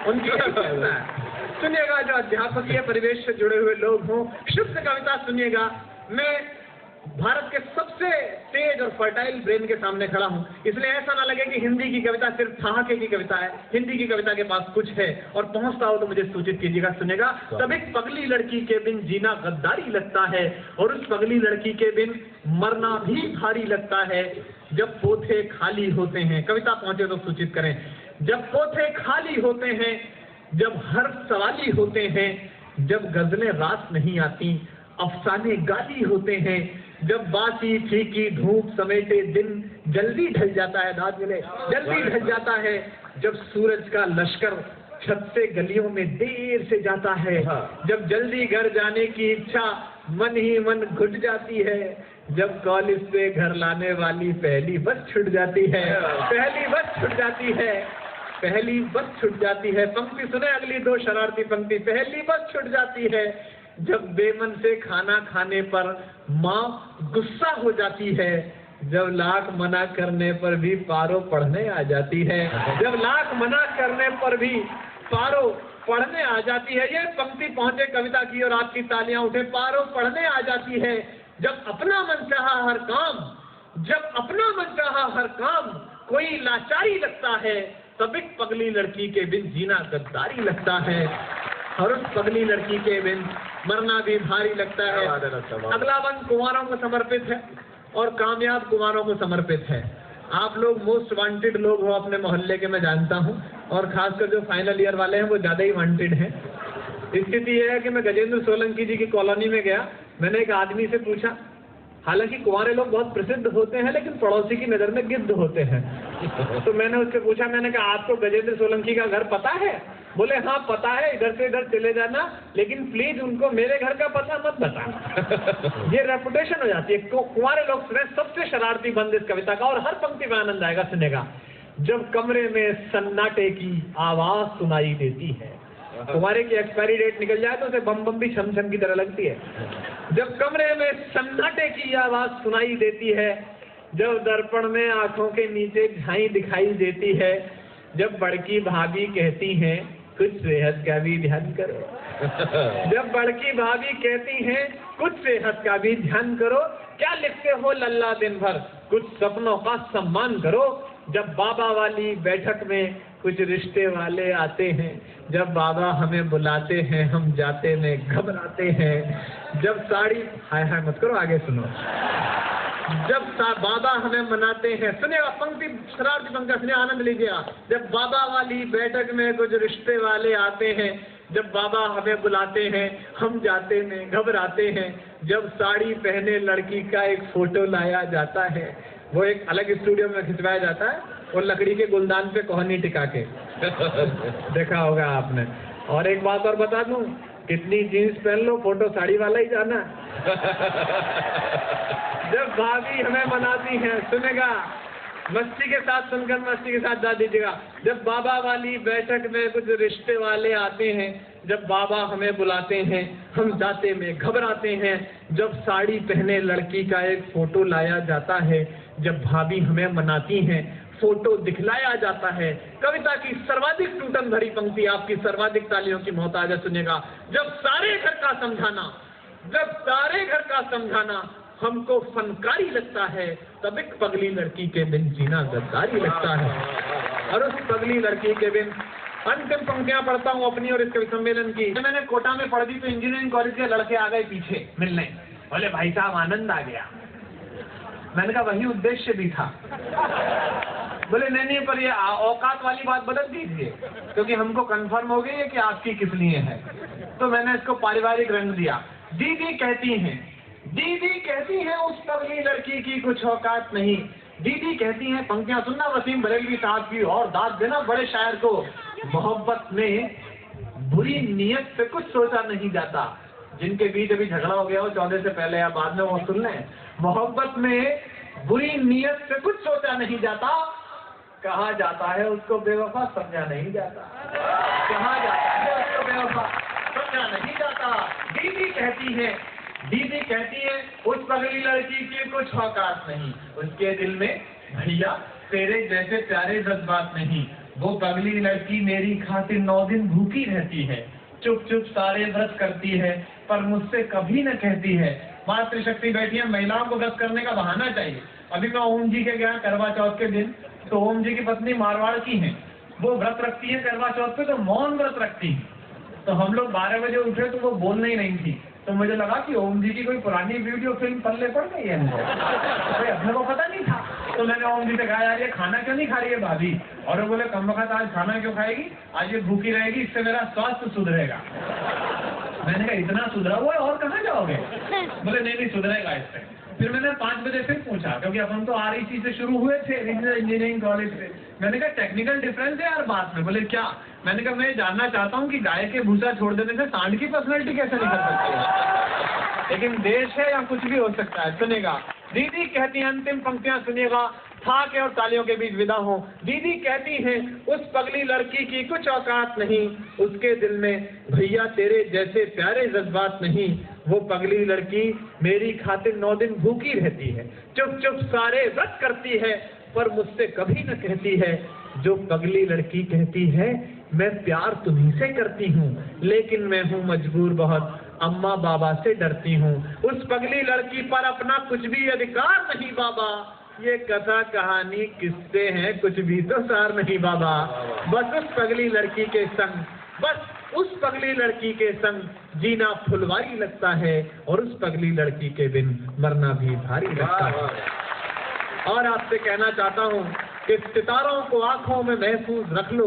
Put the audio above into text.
उनकी कविता है। सुनिएगा, जो अध्यापकीय परिवेश से जुड़े हुए लोग हों, शुद्ध कविता सुनिएगा। मैं भारत के सबसे तेज और फर्टाइल ब्रेन के सामने खड़ा हूं, इसलिए ऐसा ना लगे कि हिंदी की कविता सिर्फ ठहाके की कविता है। हिंदी की कविता के पास कुछ है, और पहुंचता हो तो मुझे सूचित कीजिएगा। सुनेगा, तब एक पगली लड़की के बिन जीना गद्दारी लगता है, और उस पगली लड़की के बिन मरना भी भारी लगता है। जब पोथे खाली होते हैं, कविता पहुंचे तो सूचित करें। जब पोथे खाली होते हैं, जब हर सवाली होते हैं, जब गजलें रास नहीं आती, अफसाने गाली होते हैं, जब बासी फीकी धूप समेटे दिन जल्दी ढल जाता है, दाद मिले, जल्दी ढल जाता है, जब सूरज का लश्कर छत से गलियों में देर से जाता है, जब जल्दी घर जाने की इच्छा मन ही मन घुट जाती है, जब कॉलेज से घर लाने वाली पहली बस छूट जाती है, पहली बस छूट जाती है, पहली बस छूट जाती है। पंक्ति सुने, अगली दो शरारती पंक्ति। पहली बस छूट जाती है, जब बेमन से खाना खाने पर माँ गुस्सा हो जाती है, जब लाख मना करने पर भी पारो पढ़ने आ जाती है, जब लाख मना करने पर भी पारो पढ़ने आ जाती है। ये पंक्ति पहुंचे कविता की और आपकी तालियां उठे। पारो पढ़ने आ जाती है, जब अपना मन चाहा हर काम, जब अपना मन चाहा हर काम कोई लाचारी लगता है, तब एक पगली लड़की के बिन जीना गद्दारी लगता है, और उस पगली लड़की के बिन मरना भी भारी लगता है। अगला बंद कुंवारों को समर्पित है और कामयाब कुंवारों को समर्पित है। आप लोग मोस्ट वांटेड लोग हो अपने मोहल्ले के, मैं जानता हूं, और खासकर जो फाइनल ईयर वाले हैं वो ज्यादा ही वांटेड हैं। स्थिति यह है कि मैं गजेंद्र सोलंकी जी की कॉलोनी में गया, मैंने एक आदमी से पूछा, हालांकि कुंवारे लोग बहुत प्रसिद्ध होते हैं लेकिन पड़ोसी की नजर में गिद्ध होते हैं, तो मैंने उससे पूछा, मैंने कहा आपको गजेंद्र सोलंकी का घर पता है? बोले हाँ पता है, इधर से इधर चले जाना, लेकिन प्लीज उनको मेरे घर का पता मत बता। ये रेपुटेशन हो जाती है। कुंवारे लोग सुने सबसे शरारती बंद इस कविता का, और हर पंक्ति में आनंद आएगा। सुनेगा, जब कमरे में सन्नाटे की आवाज सुनाई देती है, कुंवारे की एक्सपायरी डेट निकल जाए तो उसे बम बम भी छम छम की तरह लगती है। जब कमरे में सन्नाटे की आवाज सुनाई देती है, जब दर्पण में आंखों के नीचे झाई दिखाई देती है, जब बड़की भाभी कहती हैं कुछ सेहत का भी ध्यान करो, जब बड़की भाभी कहती हैं कुछ सेहत का भी ध्यान करो, क्या लिखते हो लल्ला दिन भर, कुछ सपनों का सम्मान करो, जब बाबा वाली बैठक में कुछ रिश्ते वाले आते हैं, जब बाबा हमें बुलाते हैं हम जाते में घबराते हैं, जब साड़ी हाय हाय मत करो, आगे सुनो, जब बाबा हमें मनाते हैं। सुनिएगा पंक्ति, शरारती पंक्ति सुनिए, आनंद लीजिएगा। जब बाबा वाली बैठक में कुछ रिश्ते वाले आते हैं, जब बाबा हमें बुलाते हैं हम जाते में घबराते हैं, जब साड़ी पहने लड़की का एक फोटो लाया जाता है, वो एक अलग स्टूडियो में खिंचवाया जाता है और लकड़ी के गुलदान पे कोहनी टिका के देखा होगा आपने। और एक बात और बता दूं, कितनी जीन्स पहन लो फोटो साड़ी वाला ही जाना। जब भाभी हमें मनाती हैं, सुनेगा मस्ती के साथ, सुनकर मस्ती के साथ जा दीजिएगा। जब बाबा वाली बैठक में कुछ रिश्ते वाले आते हैं, जब बाबा हमें बुलाते हैं हम जाते में घबराते हैं, जब साड़ी पहने लड़की का एक फोटो लाया जाता है, जब भाभी हमें मनाती हैं फोटो दिखलाया जाता है। कविता की सर्वाधिक टूटन भरी पंक्ति, आपकी सर्वाधिक तालियों की मोहताज है। सुनेगा, जब सारे घर का समझाना, जब सारे घर का समझाना हमको फनकारी लगता है, तब एक पगली लड़की के बिन जीना गद्दारी लगता है। और उस पगली लड़की के बिन अंतिम पंक्तियां पढ़ता हूं अपनी और इस कवि सम्मेलन की। मैंने कोटा में पढ़ दी तो इंजीनियरिंग कॉलेज के लड़के आ गए पीछे मिलने, बोले भाई साहब आनंद आ गया। मैंने कहा वही उद्देश्य भी था। बोले नहीं पर ये औकात वाली बात बदल दीजिए, क्योंकि हमको कंफर्म हो गई है कि आपकी किस लिए है। तो मैंने इसको पारिवारिक रंग दिया। दीदी कहती हैं, दीदी कहती हैं उस पगली लड़की की कुछ औकात नहीं। दीदी कहती हैं, पंक्तियां सुनना वसीम बरेलवी साहब की और दाद देना बड़े शायर को, मोहब्बत में बुरी नीयत से कुछ सोचा नहीं जाता। जिनके बीच अभी झगड़ा हो गया हो 14 से पहले या बाद में वो सुन लें। मोहब्बत में बुरी नीयत से कुछ सोचा नहीं जाता, कहा जाता है उसको बेवफा समझा नहीं जाता, कहा जाता है उसको बेवफा समझा नहीं जाता। दीदी कहती है, दीदी कहती है उस पगली लड़की की कुछ औकात नहीं, उसके दिल में भैया तेरे जैसे प्यारे जज्बात नहीं, वो पगली लड़की मेरी खातिर 9 दिन भूखी रहती है, चुप चुप सारे व्रत करती है, पर मुझसे कभी न कहती है। मातृशक्ति बैठी है, महिलाओं को व्रत करने का बहाना चाहिए। अभी मैं ओम जी के गया करवा चौथ के दिन, तो ओम जी की पत्नी मारवाड़ की है, वो व्रत रखती है करवा चौथ पे, तो मौन व्रत रखती है। तो हम लोग 12 बजे उठे तो वो बोलने ही नहीं थी, तो मुझे लगा कि ओम जी की कोई पुरानी वीडियो फिल्म पल्ले पड़ गई है, भाई अपने को पता नहीं था। तो मैंने ओम जी से कहा, यार ये खाना क्यों नहीं खा रही है भाभी? और वो बोले, कम वक्त आज खाना क्यों खाएगी, आज ये भूखी रहेगी, इससे मेरा स्वास्थ्य सुधरेगा। मैंने कहा, इतना सुधरा हुआ है और कहाँ जाओगे? बोले नहीं सुधरेगा इससे। फिर मैंने 5 बजे फिर पूछा, क्योंकि अपन तो REC से शुरू हुए थे, रीजनल इंजीनियरिंग कॉलेज से। मैंने कहा, टेक्निकल डिफरेंस है यार बात में? बोले क्या? मैंने कहा, मैं जानना चाहता हूँ कि गाय के भूसा छोड़ देने से सांड की पर्सनैलिटी कैसे निकल सकती है? लेकिन देश है या कुछ भी हो सकता है। सुनेगा दीदी कहती हैं, अंतिम पंक्तियां सुनिएगा, था के और तालियों के बीच विदा हो। दीदी कहती हैं, उस पगली लड़की की कुछ औकात नहीं, उसके दिल में भैया तेरे जैसे प्यारे जज्बात नहीं। वो पगली लड़की मेरी खातिर 9 दिन भूखी रहती है, चुप चुप सारे व्रत करती है, पर मुझसे कभी न कहती है। जो पगली लड़की कहती है, मैं प्यार तुम्ही से करती हूँ, लेकिन मैं हूँ मजबूर बहुत, अम्मा बाबा से डरती हूँ। उस पगली लड़की पर अपना कुछ भी अधिकार नहीं बाबा, ये कथा कहानी किस्से हैं, कुछ भी तो सार नहीं बाबा। बस उस पगली लड़की के संग, बस उस पगली लड़की के संग जीना फुलवारी लगता है, और उस पगली लड़की के बिन मरना भी भारी लगता है। और आपसे कहना चाहता हूँ कि सितारों को आंखों में महफूज रख लो,